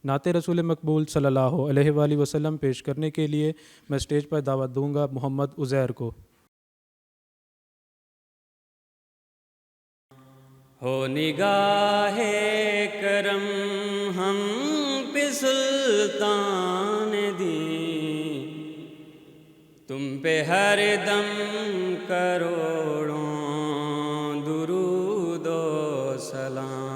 نعت رسول مقبول صلی اللہ علیہ وآلہ وسلم پیش کرنے کے لیے میں اسٹیج پر دعوت دوں گا محمد عزیر کو۔ ہو نگاہ کرم ہم پہ سلطان دی، تم پہ ہر دم کروڑوں درود و سلام۔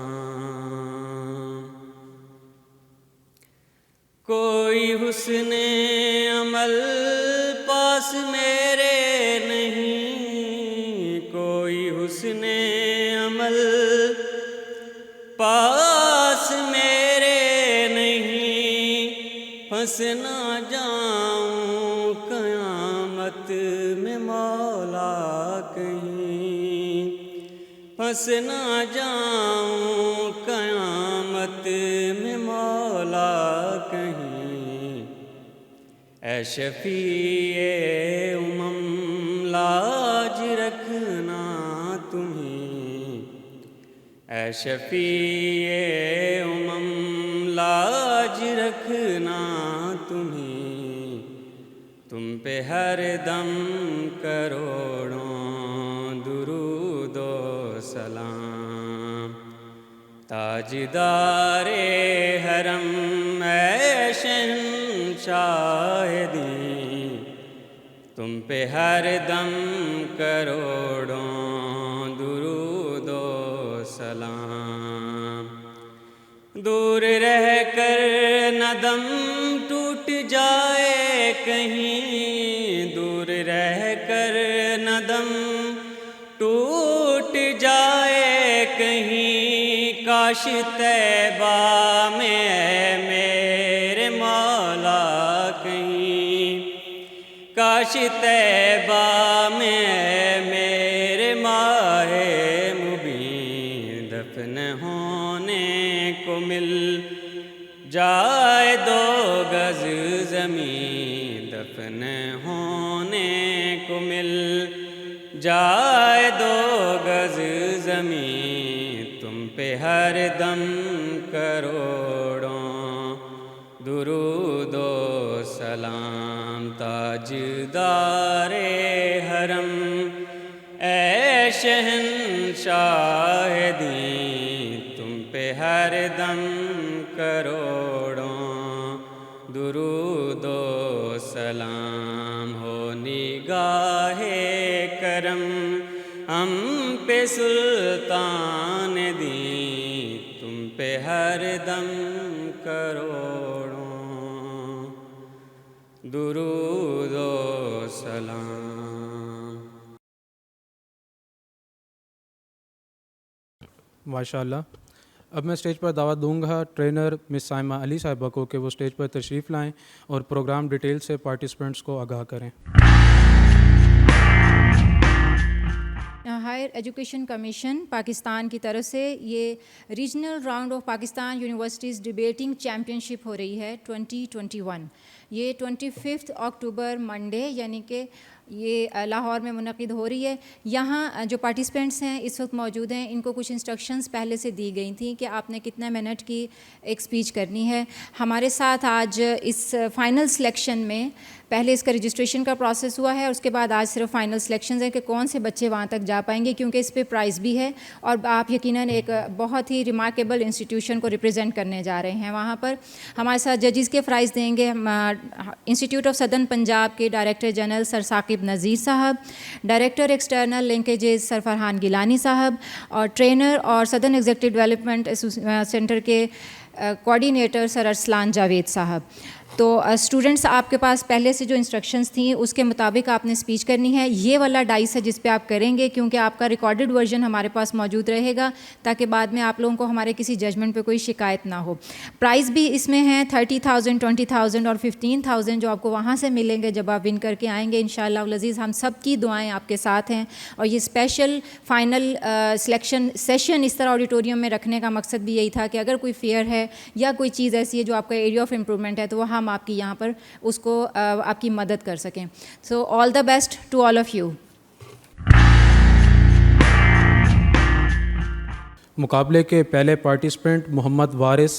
کوئی حسن عمل پاس میرے نہیں، کوئی حسن عمل پاس میرے نہیں، پھنس نہ جاؤں قیامت میں مولا کہیں، پھنس نہ جاؤں قیامت میں مولا کہیں۔ اے شفیع امم لاج رکھنا تمہیں، اے شفیع امم لاج رکھنا تمہیں، تم پہ ہر دم کروڑوں درود و سلام۔ تاجدار حرم اے شہنشاہ دین، تم پہ ہر دم کروڑوں درود و سلام۔ دور رہ کر نہ دم ٹوٹ جائے کہیں، دور رہ کر نہ دم ٹوٹ جائے کہیں، کاش طیبہ میں اے میرے مولا کہیں، کاش طیبہ میں اے میرے ماہ مبین دفن ہونے کو مل جائے دو گز زمین، دفن ہونے کو مل جائے دو گز زمین، تم پہ ہر دم کروڑوں درود و سلام۔ تاجدار حرم اے شہنشاہ دین، تم پہ ہر دم کروڑوں درود و سلام۔ ہو نگاہ کرم ہم پہ سلطان دین، تم پہ ہر دم کروڑوں درود و سلام۔ ماشاءاللہ۔ اب میں اسٹیج پر دعوت دوں گا ٹرینر مس سائمہ علی صاحبہ کو کہ وہ اسٹیج پر تشریف لائیں اور پروگرام ڈیٹیل سے پارٹیسپینٹس کو آگاہ کریں۔ ہائر ایجوکیشن کمیشن پاکستان کی طرف سے یہ regional round of Pakistan universities debating championship ہو رہی ہے 2021۔ یہ 25 اکتوبر منڈے یعنی کہ یہ لاہور میں منعقد ہو رہی ہے۔ یہاں جو پارٹیسپینٹس ہیں اس وقت موجود ہیں، ان کو کچھ انسٹرکشنز پہلے سے دی گئی تھیں کہ آپ نے کتنے منٹ کی ایک اسپیچ کرنی ہے۔ ہمارے ساتھ آج اس فائنل سلیکشن میں پہلے اس کا رجسٹریشن کا پروسیس ہوا ہے اور اس کے بعد آج صرف فائنل سلیکشنز ہیں کہ کون سے بچے وہاں تک جا پائیں گے، کیونکہ اس پہ پرائز بھی ہے اور آپ یقیناً ایک بہت ہی ریمارکیبل انسٹیٹیوشن کو ریپرزینٹ کرنے جا رہے ہیں۔ وہاں پر ہمارے ساتھ ججز کے پرائز دیں گے انسٹیٹیوٹ آف سدرن پنجاب کے director general sir Saqib Nazir صاحب، ڈائریکٹر ایکسٹرنل لنکیجز سر فرحان گیلانی صاحب، اور ٹرینر اور سدرن ایگزیکٹو ڈیولپمنٹ سینٹر کے کوآرڈینیٹر سر ارسلان جاوید صاحب۔ تو اسٹوڈنٹس آپ کے پاس پہلے سے جو انسٹرکشنز تھیں اس کے مطابق آپ نے اسپیچ کرنی ہے۔ یہ والا ڈائس ہے جس پہ آپ کریں گے، کیونکہ آپ کا ریکارڈڈ ورژن ہمارے پاس موجود رہے گا تاکہ بعد میں آپ لوگوں کو ہمارے کسی ججمنٹ پہ کوئی شکایت نہ ہو۔ پرائز بھی اس میں ہیں 30,000، 20,000 اور 15,000 جو آپ کو وہاں سے ملیں گے جب آپ ون کر کے آئیں گے انشاءاللہ العزیز۔ ہم سب کی دعائیں آپ کے ساتھ ہیں اور یہ اسپیشل فائنل سلیکشن سیشن اس طرح آڈیٹوریم میں رکھنے کا مقصد بھی یہی تھا کہ اگر کوئی فیئر ہے یا کوئی چیز ایسی ہے جو آپ کا ایریا آف امپرومنٹ ہے تو وہ ہم آپ کی یہاں پر اس کو آپ کی مدد کر سکیں۔ So all the best to all of you. مقابلے کے پہلے پارٹیسپینٹ محمد وارث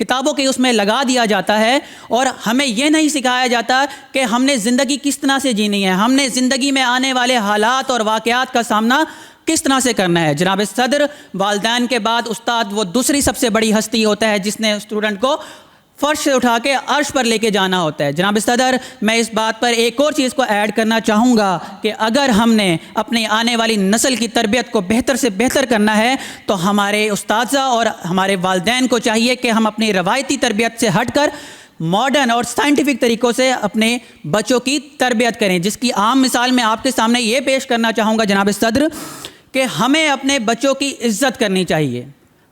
کتابوں کے اس میں لگا دیا جاتا ہے اور ہمیں یہ نہیں سکھایا جاتا کہ ہم نے زندگی کس طرح سے جینی ہے، ہم نے زندگی میں آنے والے حالات اور واقعات کا سامنا کس طرح سے کرنا ہے۔ جناب صدر، والدین کے بعد استاد وہ دوسری سب سے بڑی ہستی ہوتا ہے جس نے اسٹوڈنٹ کو فرش سے اٹھا کے عرش پر لے کے جانا ہوتا ہے۔ جناب صدر، میں اس بات پر ایک اور چیز کو ایڈ کرنا چاہوں گا کہ اگر ہم نے اپنی آنے والی نسل کی تربیت کو بہتر سے بہتر کرنا ہے تو ہمارے اساتذہ اور ہمارے والدین کو چاہیے کہ ہم اپنی روایتی تربیت سے ہٹ کر ماڈرن اور سائنٹیفک طریقوں سے اپنے بچوں کی تربیت کریں، جس کی عام مثال میں آپ کے سامنے یہ پیش کرنا چاہوں گا جناب صدر کہ ہمیں اپنے بچوں کی عزت کرنی چاہیے،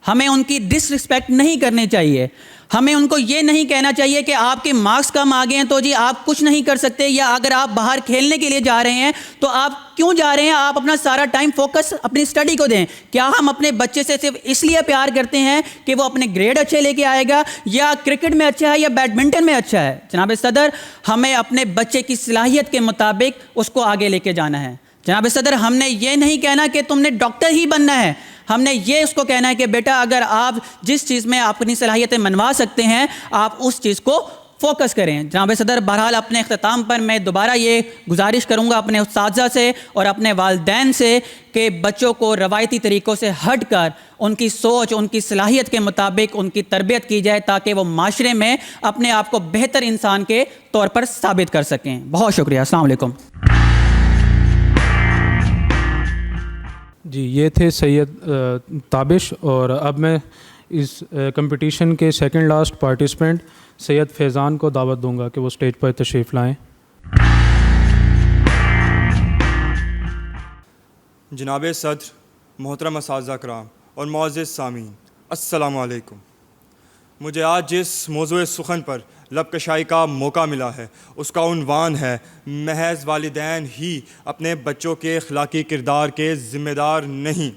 ہمیں ان کی ڈس رسپیکٹ نہیں کرنی چاہیے، ہمیں ان کو یہ نہیں کہنا چاہیے کہ آپ کے مارکس کم آ گئے ہیں تو جی آپ کچھ نہیں کر سکتے، یا اگر آپ باہر کھیلنے کے لیے جا رہے ہیں تو آپ کیوں جا رہے ہیں، آپ اپنا سارا ٹائم فوکس اپنی اسٹڈی کو دیں۔ کیا ہم اپنے بچے سے صرف اس لیے پیار کرتے ہیں کہ وہ اپنے گریڈ اچھے لے کے آئے گا، یا کرکٹ میں اچھا ہے یا بیڈمنٹن میں اچھا ہے؟ جناب صدر، ہمیں اپنے بچے کی صلاحیت کے مطابق اس کو آگے لے کے جانا ہے۔ جناب صدر، ہم نے یہ نہیں کہنا کہ تم نے ڈاکٹر ہی بننا ہے، ہم نے یہ اس کو کہنا ہے کہ بیٹا اگر آپ جس چیز میں آپ اپنی صلاحیتیں منوا سکتے ہیں آپ اس چیز کو فوکس کریں۔ جناب صدر، بہرحال اپنے اختتام پر میں دوبارہ یہ گزارش کروں گا اپنے اساتذہ سے اور اپنے والدین سے کہ بچوں کو روایتی طریقوں سے ہٹ کر ان کی سوچ، ان کی صلاحیت کے مطابق ان کی تربیت کی جائے تاکہ وہ معاشرے میں اپنے آپ کو بہتر انسان کے طور پر ثابت کر سکیں۔ بہت شکریہ، السلام علیکم۔ جی، یہ تھے سید تابش، اور اب میں اس کمپٹیشن کے سیکنڈ لاسٹ پارٹیسپینٹ سید فیضان کو دعوت دوں گا کہ وہ اسٹیج پر تشریف لائیں۔ جناب صدر، محترم اساتذہ کرام اور معزز سامعین، السلام علیکم۔ مجھے آج جس موضوع سخن پر لب کشائی کا موقع ملا ہے اس کا عنوان ہے محض والدین ہی اپنے بچوں کے اخلاقی کردار کے ذمہ دار نہیں۔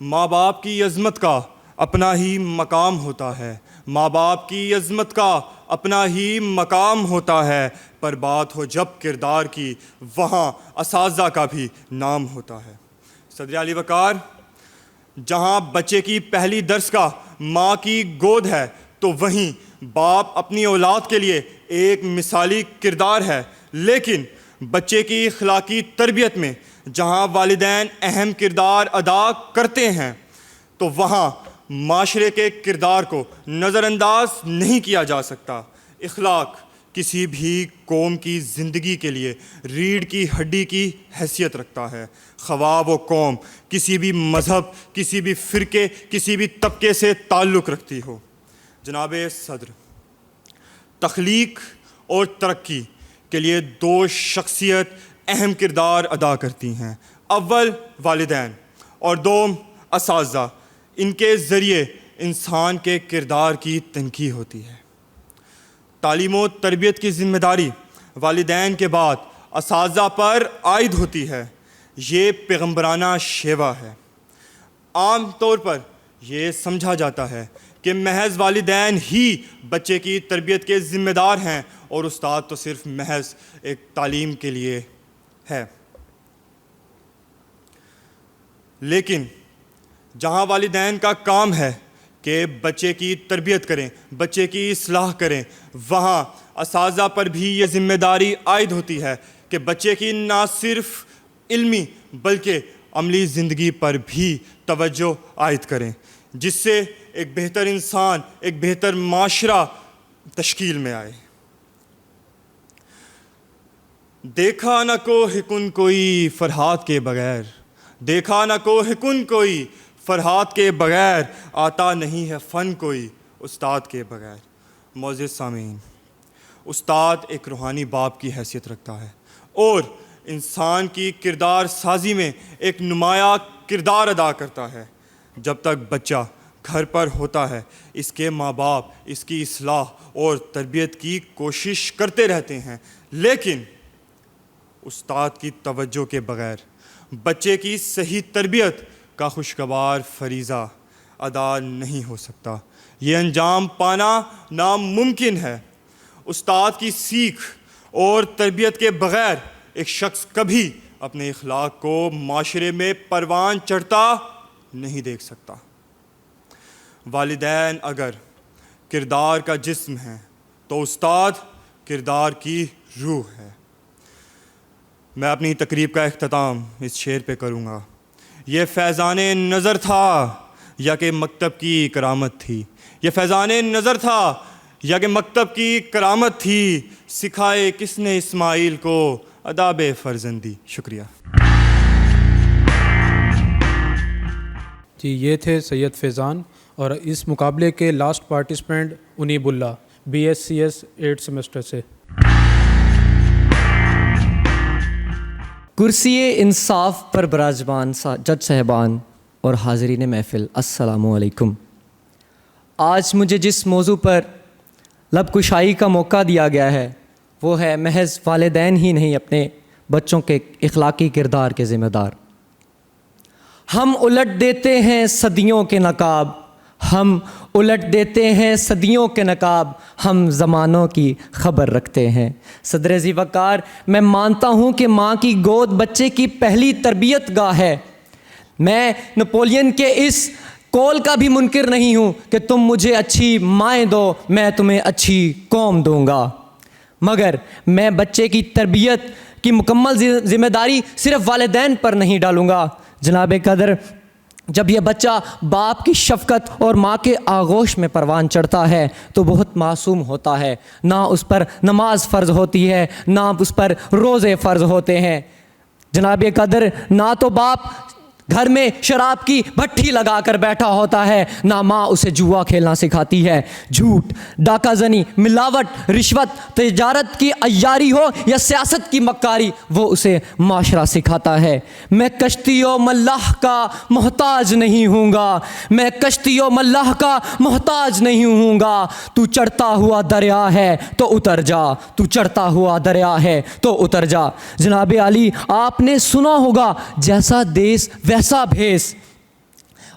ماں باپ کی عظمت کا اپنا ہی مقام ہوتا ہے، ماں باپ کی عظمت کا اپنا ہی مقام ہوتا ہے، پر بات ہو جب کردار کی وہاں اساتذہ کا بھی نام ہوتا ہے۔ صدر علی وقار، جہاں بچے کی پہلی درس کا ماں کی گود ہے تو وہیں باپ اپنی اولاد کے لیے ایک مثالی کردار ہے، لیکن بچے کی اخلاقی تربیت میں جہاں والدین اہم کردار ادا کرتے ہیں تو وہاں معاشرے کے کردار کو نظر انداز نہیں کیا جا سکتا۔ اخلاق کسی بھی قوم کی زندگی کے لیے ریڑھ کی ہڈی کی حیثیت رکھتا ہے، خواہ وہ قوم کسی بھی مذہب، کسی بھی فرقے، کسی بھی طبقے سے تعلق رکھتی ہو۔ جناب صدر، تخلیق اور ترقی کے لیے دو شخصیت اہم کردار ادا کرتی ہیں، اول والدین اور دوم اساتذہ۔ ان کے ذریعے انسان کے کردار کی تنقیح ہوتی ہے۔ تعلیم و تربیت کی ذمہ داری والدین کے بعد اساتذہ پر عائد ہوتی ہے، یہ پیغمبرانہ شیوا ہے۔ عام طور پر یہ سمجھا جاتا ہے کہ محض والدین ہی بچے کی تربیت کے ذمہ دار ہیں اور استاد تو صرف محض ایک تعلیم کے لیے ہے۔ لیکن جہاں والدین کا کام ہے کہ بچے کی تربیت کریں، بچے کی اصلاح کریں، وہاں اساتذہ پر بھی یہ ذمہ داری عائد ہوتی ہے کہ بچے کی نہ صرف علمی بلکہ عملی زندگی پر بھی توجہ عائد کریں، جس سے ایک بہتر انسان، ایک بہتر معاشرہ تشکیل میں آئے۔ دیکھا نہ کوہ کن کوئی فرحات کے بغیر، دیکھا نہ کوہ کن کوئی فرحات کے بغیر، آتا نہیں ہے فن کوئی استاد کے بغیر۔ معزز سامعین، استاد ایک روحانی باپ کی حیثیت رکھتا ہے اور انسان کی کردار سازی میں ایک نمایاں کردار ادا کرتا ہے۔ جب تک بچہ گھر پر ہوتا ہے اس کے ماں باپ اس کی اصلاح اور تربیت کی کوشش کرتے رہتے ہیں، لیکن استاد کی توجہ کے بغیر بچے کی صحیح تربیت کا خوشگوار فریضہ ادا نہیں ہو سکتا، یہ انجام پانا ناممکن ہے۔ استاد کی سیکھ اور تربیت کے بغیر ایک شخص کبھی اپنے اخلاق کو معاشرے میں پروان چڑھتا نہیں دیکھ سکتا۔ والدین اگر کردار کا جسم ہے تو استاد کردار کی روح ہے۔ میں اپنی تقریب کا اختتام اس شعر پہ کروں گا۔ یہ فیضان نظر تھا یا کہ مکتب کی کرامت تھی، یہ فیضان نظر تھا یا کہ مکتب کی کرامت تھی، سکھائے کس نے اسماعیل کو آداب فرزندی۔ شکریہ۔ جی یہ تھے سید فیضان، اور اس مقابلے کے لاسٹ پارٹیسپینٹ انیب اللہ، BScs 8 سیمسٹر سے۔ کرسی انصاف پر براجمان جج صاحبان اور حاضرین محفل، السلام علیکم۔ آج مجھے جس موضوع پر لب کشائی کا موقع دیا گیا ہے وہ ہے محض والدین ہی نہیں اپنے بچوں کے اخلاقی کردار کے ذمہ دار۔ ہم الٹ دیتے ہیں صدیوں کے نقاب، ہم الٹ دیتے ہیں صدیوں کے نقاب، ہم زمانوں کی خبر رکھتے ہیں۔ صدر ذی وقار، میں مانتا ہوں کہ ماں کی گود بچے کی پہلی تربیت گاہ ہے۔ میں نپولین کے اس قول کا بھی منکر نہیں ہوں کہ تم مجھے اچھی مائیں دو میں تمہیں اچھی قوم دوں گا، مگر میں بچے کی تربیت کی مکمل ذمہ داری صرف والدین پر نہیں ڈالوں گا۔ جناب قدر، جب یہ بچہ باپ کی شفقت اور ماں کے آغوش میں پروان چڑھتا ہے تو بہت معصوم ہوتا ہے، نہ اس پر نماز فرض ہوتی ہے نہ اس پر روزے فرض ہوتے ہیں۔ جناب قدر، نہ تو باپ گھر میں شراب کی بھٹی لگا کر بیٹھا ہوتا ہے، نہ ماں اسے جوا کھیلنا سکھاتی ہے۔ جھوٹ، ڈاکہ زنی، ملاوٹ، رشوت، تجارت کی عیاری ہو یا سیاست کی مکاری، وہ اسے معاشرہ سکھاتا ہے۔ میں کشتی و ملاح کا محتاج نہیں ہوں گا، میں کشتی و ملاح کا محتاج نہیں ہوں گا۔ تو چڑھتا ہوا دریا ہے تو اتر جا، تو چڑھتا ہوا دریا ہے تو اتر جا۔ جناب علی، آپ نے سنا ہوگا جیسا دیس ویسا بھیس،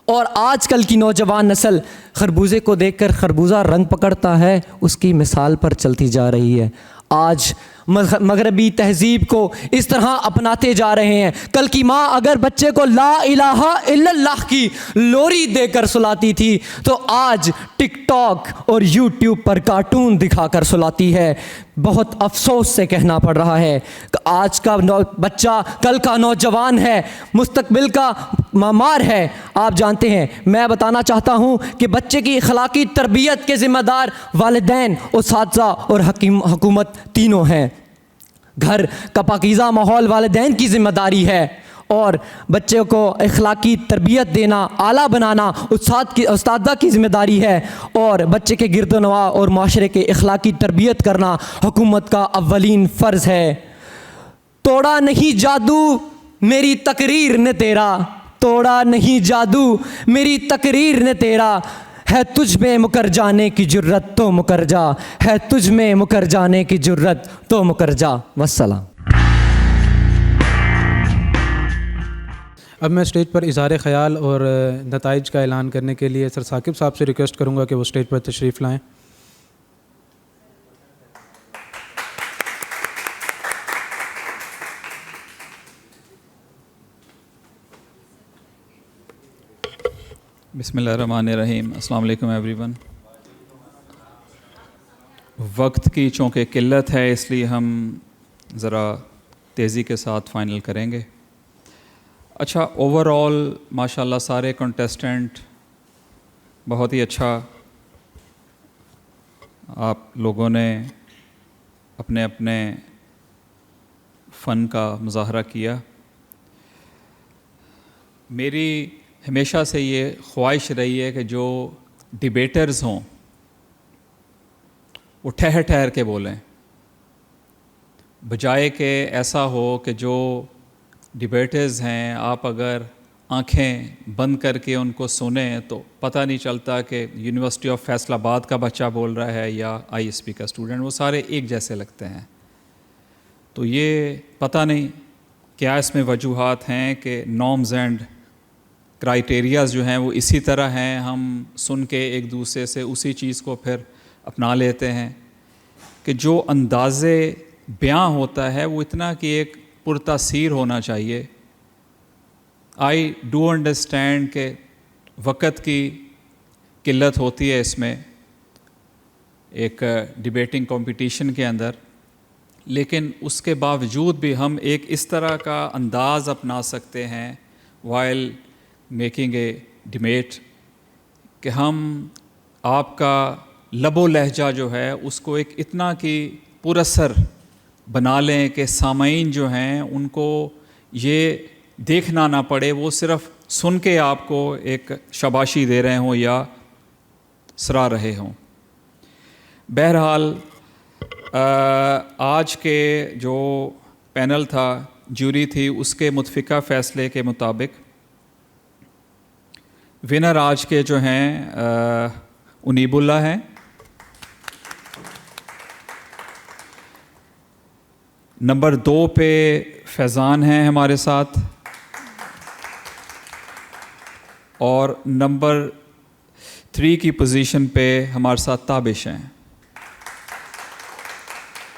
اور آج کل کی نوجوان نسل خربوزے کو دیکھ کر خربوزہ رنگ پکڑتا ہے، اس کی مثال پر چلتی جا رہی ہے۔ آج مغربی تہذیب کو اس طرح اپناتے جا رہے ہیں۔ کل کی ماں اگر بچے کو لا الہ الا اللہ کی لوری دے کر سلاتی تھی تو آج ٹک ٹاک اور یوٹیوب پر کارٹون دکھا کر سلاتی ہے۔ بہت افسوس سے کہنا پڑ رہا ہے کہ آج کا بچہ کل کا نوجوان ہے، مستقبل کا معمار ہے۔ آپ جانتے ہیں، میں بتانا چاہتا ہوں کہ بچے کی اخلاقی تربیت کے ذمہ دار والدین، اساتذہ اور حکومت تینوں ہیں۔ گھر کا پاکیزہ ماحول والدین کی ذمہ داری ہے، اور بچے کو اخلاقی تربیت دینا، اعلیٰ بنانا استادہ کی ذمہ داری ہے، اور بچے کے گرد و نواح اور معاشرے کے اخلاقی تربیت کرنا حکومت کا اولین فرض ہے۔ توڑا نہیں جادو میری تقریر نے تیرا، توڑا نہیں جادو میری تقریر نے تیرا، ہے تجھ میں مکر جانے کی جرت تو مکر جا، ہے تجھ میں مکر جانے کی جرت تو مکر جا۔ والسلام۔ اب میں اسٹیج پر اظہار خیال اور نتائج کا اعلان کرنے کے لیے سر ثاقب صاحب سے ریکویسٹ کروں گا کہ وہ اسٹیج پر تشریف لائیں۔ بسم اللہ الرحمن الرحیم۔ السلام علیکم ایوری ون۔ وقت کی چونکہ قلت ہے اس لیے ہم ذرا تیزی کے ساتھ فائنل کریں گے۔ اچھا، اوور آل ماشاء اللہ سارے کنٹیسٹنٹ بہت ہی اچھا آپ لوگوں نے اپنے اپنے فن کا مظاہرہ کیا۔ میری ہمیشہ سے یہ خواہش رہی ہے کہ جو ڈیبیٹرز ہوں وہ ٹھہر ٹھہر کے بولیں، بجائے کہ ایسا ہو کہ جو ڈیبیٹرز ہیں آپ اگر آنکھیں بند کر کے ان کو سنیں تو پتہ نہیں چلتا کہ یونیورسٹی آف فیصل آباد کا بچہ بول رہا ہے یا ISP کا اسٹوڈنٹ، وہ سارے ایک جیسے لگتے ہیں۔ تو یہ پتہ نہیں کیا اس میں وجوہات ہیں کہ نارمز اینڈ کرائیٹیریاز جو ہیں وہ اسی طرح ہیں، ہم سن کے ایک دوسرے سے اسی چیز کو پھر اپنا لیتے ہیں کہ جو انداز بیاں ہوتا ہے وہ اتنا کہ ایک پرتاثیر ہونا چاہیے۔ آئی ڈو انڈرسٹینڈ کہ وقت کی قلت ہوتی ہے اس میں، ایک ڈیبیٹنگ کمپٹیشن کے اندر، لیکن اس کے باوجود بھی ہم ایک اس طرح کا انداز اپنا سکتے ہیں وائل میکنگ اے ڈیبیٹ کہ ہم آپ کا لب و لہجہ جو ہے اس کو ایک اتنا کہ پراثر بنا لیں کہ سامعین جو ہیں ان کو یہ دیکھنا نہ پڑے، وہ صرف سن کے آپ کو ایک شاباشی دے رہے ہوں یا سرا رہے ہوں۔ بہرحال آج کے جو پینل تھا، جوری تھی، اس کے متفقہ فیصلے کے مطابق ونر آج کے جو ہیں انیب اللہ ہیں، نمبر 2 پہ فیضان ہیں ہمارے ساتھ، اور نمبر 3 کی پوزیشن پہ ہمارے ساتھ تابش ہیں۔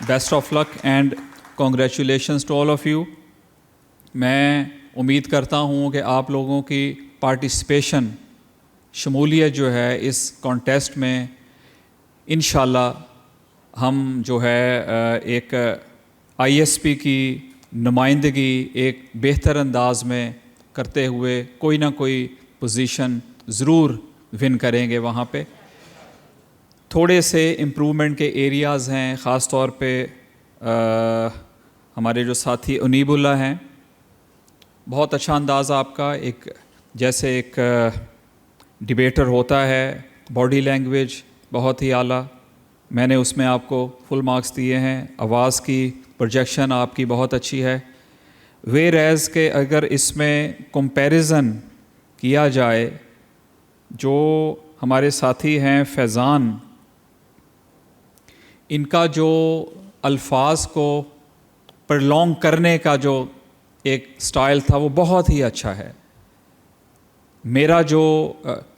Best of luck and congratulations to all of you. میں امید کرتا ہوں کہ آپ لوگوں کی پارٹیسپیشن، شمولیت جو ہے اس کانٹیسٹ میں انشاءاللہ ہم جو ہے ایک آئی ایس پی کی نمائندگی ایک بہتر انداز میں کرتے ہوئے کوئی نہ کوئی پوزیشن ضرور ون کریں گے۔ وہاں پہ تھوڑے سے امپرومنٹ کے ایریاز ہیں، خاص طور پہ ہمارے جو ساتھی انیب اللہ ہیں، بہت اچھا انداز آپ کا، ایک جیسے ایک ڈیبیٹر ہوتا ہے، باڈی لینگویج بہت ہی اعلیٰ، میں نے اس میں آپ کو فل مارکس دیے ہیں۔ آواز کی پروجیکشن آپ کی بہت اچھی ہے۔ ویئر ایز کہ اگر اس میں کمپیریزن کیا جائے، جو ہمارے ساتھی ہیں فیضان، ان کا جو الفاظ کو پرلونگ کرنے کا جو ایک سٹائل تھا وہ بہت ہی اچھا ہے۔ میرا جو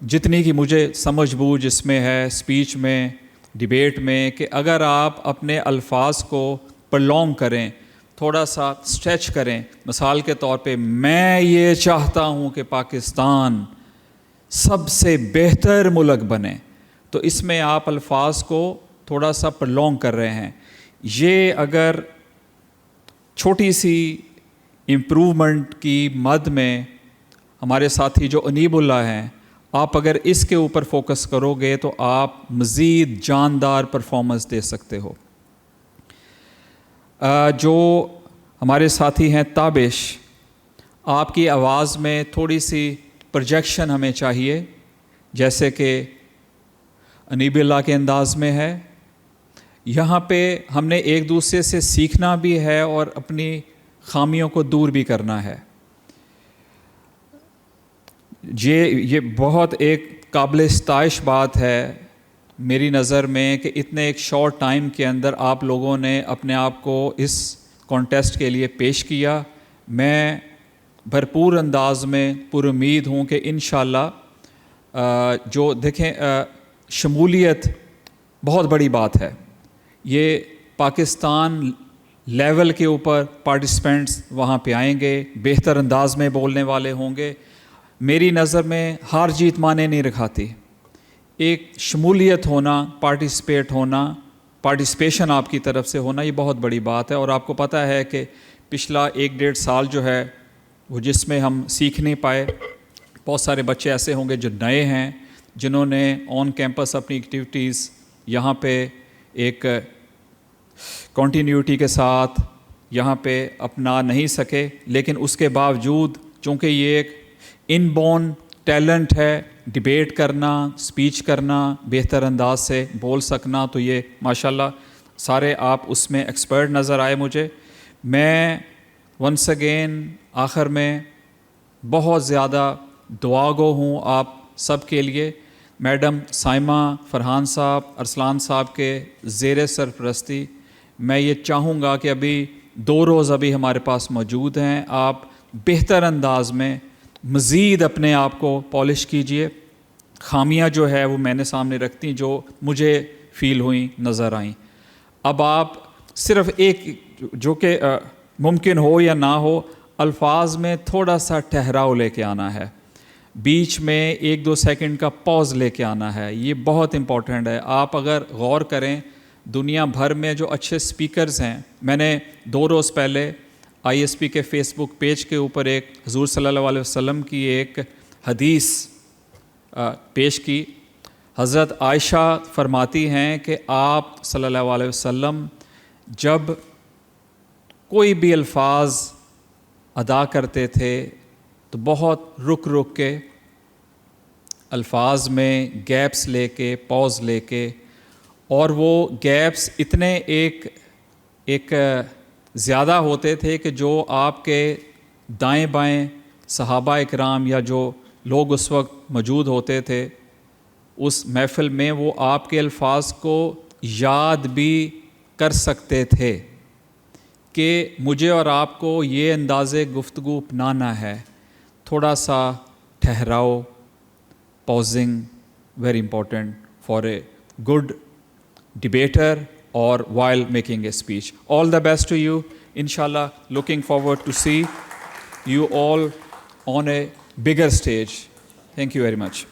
جتنی کی مجھے سمجھ بوجھ اس میں ہے اسپیچ میں، ڈیبیٹ میں، کہ اگر آپ اپنے الفاظ کو پرلونگ کریں، تھوڑا سا اسٹریچ کریں، مثال کے طور پہ میں یہ چاہتا ہوں کہ پاکستان سب سے بہتر ملک بنے، تو اس میں آپ الفاظ کو تھوڑا سا پرلونگ کر رہے ہیں۔ یہ اگر چھوٹی سی امپرومنٹ کی مد میں ہمارے ساتھی جو انیب اللہ ہیں، آپ اگر اس کے اوپر فوکس کرو گے تو آپ مزید جاندار پرفارمنس دے سکتے ہو۔ جو ہمارے ساتھی ہیں تابش، آپ کی آواز میں تھوڑی سی پروجیکشن ہمیں چاہیے، جیسے کہ انیب اللہ کے انداز میں ہے۔ یہاں پہ ہم نے ایک دوسرے سے سیکھنا بھی ہے اور اپنی خامیوں کو دور بھی کرنا ہے۔ یہ بہت ایک قابل ستائش بات ہے میری نظر میں کہ اتنے ایک شارٹ ٹائم کے اندر آپ لوگوں نے اپنے آپ کو اس کانٹیسٹ کے لیے پیش کیا۔ میں بھرپور انداز میں پر امید ہوں کہ انشاءاللہ جو دیکھیں شمولیت بہت بڑی بات ہے، یہ پاکستان لیول کے اوپر پارٹیسپینٹس وہاں پہ آئیں گے، بہتر انداز میں بولنے والے ہوں گے۔ میری نظر میں ہار جیت معنی نہیں رکھاتی، ایک شمولیت ہونا، پارٹیسپیٹ ہونا، پارٹیسپیشن آپ کی طرف سے ہونا، یہ بہت بڑی بات ہے۔ اور آپ کو پتہ ہے کہ پچھلا 1-1.5 سال جو ہے وہ جس میں ہم سیکھ نہیں پائے، بہت سارے بچے ایسے ہوں گے جو نئے ہیں، جنہوں نے آن کیمپس اپنی ایکٹیویٹیز یہاں پہ ایک کنٹینیوٹی کے ساتھ یہاں پہ اپنا نہیں سکے، لیکن اس کے باوجود چونکہ یہ ایک ان بورن ٹیلنٹ ہے، ڈیبیٹ کرنا، اسپیچ کرنا، بہتر انداز سے بول سکنا، تو یہ ماشاءاللہ سارے آپ اس میں ایکسپرٹ نظر آئے مجھے۔ میں ونس اگین آخر میں بہت زیادہ دعا گو ہوں آپ سب کے لیے۔ میڈم سائمہ، فرحان صاحب، ارسلان صاحب کے زیر سرپرستی میں یہ چاہوں گا کہ ابھی 2 روز ابھی ہمارے پاس موجود ہیں، آپ بہتر انداز میں مزید اپنے آپ کو پالش کیجئے۔ خامیاں جو ہے وہ میں نے سامنے رکھتی جو مجھے فیل ہوئیں، نظر آئیں۔ اب آپ صرف ایک جو کہ ممکن ہو یا نہ ہو، الفاظ میں تھوڑا سا ٹھہراؤ لے کے آنا ہے۔ بیچ میں 1-2 سیکنڈ کا پاز لے کے آنا ہے. یہ بہت امپورٹنٹ ہے. آپ اگر غور کریں دنیا بھر میں جو اچھے سپیکرز ہیں, میں نے 2 روز پہلے ISP کے فیس بک پیج کے اوپر ایک حضور صلی اللہ علیہ وسلم کی ایک حدیث پیش کی. حضرت عائشہ فرماتی ہیں کہ آپ صلی اللہ علیہ وسلم جب کوئی بھی الفاظ ادا کرتے تھے تو بہت رک رک کے الفاظ میں گیپس لے کے, پاز لے کے, اور وہ گیپس اتنے ایک زیادہ ہوتے تھے کہ جو آپ کے دائیں بائیں صحابہ اکرام یا جو لوگ اس وقت موجود ہوتے تھے اس محفل میں, وہ آپ کے الفاظ کو یاد بھی کر سکتے تھے کہ مجھے اور آپ کو یہ انداز گفتگو اپنانا ہے. تھوڑا سا ٹھہراؤ, pausing, very important for a good debater or while making a speech. All the best to you. Inshallah, looking forward to see you all on a bigger stage. Thank you very much.